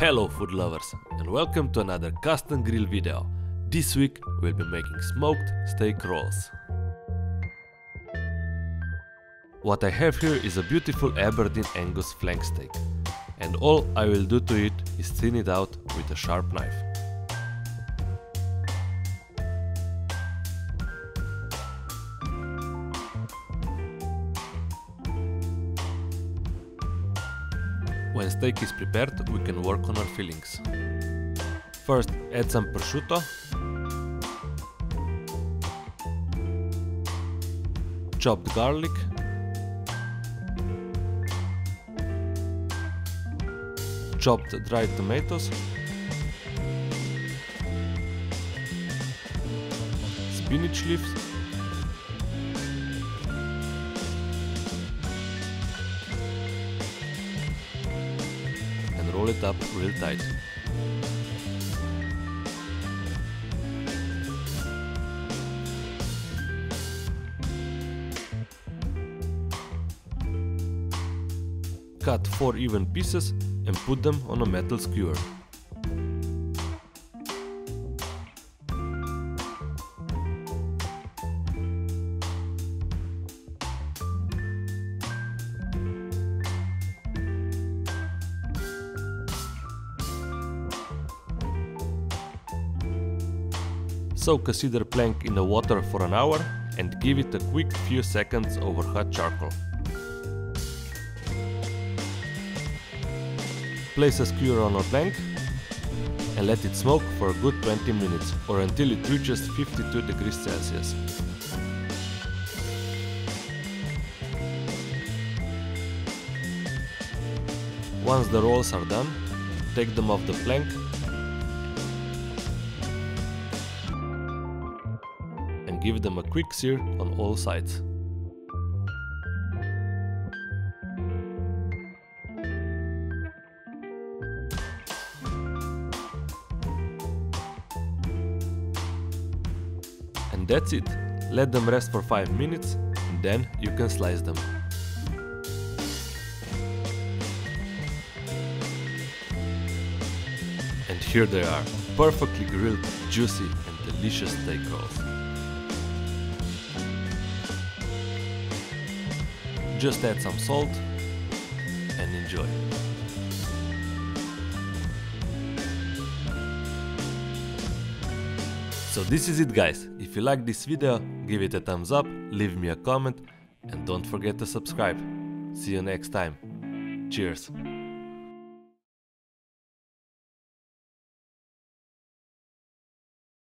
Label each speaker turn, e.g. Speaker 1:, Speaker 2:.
Speaker 1: Hello food lovers and welcome to another custom grill video. This week we'll be making smoked steak rolls. What I have here is a beautiful Aberdeen Angus flank steak, and all I will do to it is thin it out with a sharp knife. When steak is prepared, we can work on our fillings. First, add some prosciutto, chopped garlic, chopped dried tomatoes, spinach leaves, and roll it up real tight. Cut 4 even pieces and put them on a metal skewer. Soak a cedar plank in the water for an hour and give it a quick few seconds over hot charcoal. Place a skewer on a plank and let it smoke for a good 20 minutes or until it reaches 52 degrees Celsius. Once the rolls are done, take them off the plank and give them a quick sear on all sides. And that's it. Let them rest for 5 minutes and then you can slice them. And here they are, perfectly grilled, juicy and delicious steak rolls. Just add some salt and enjoy. So this is it, guys. If you like this video, give it a thumbs up, leave me a comment and don't forget to subscribe. See you next time. Cheers!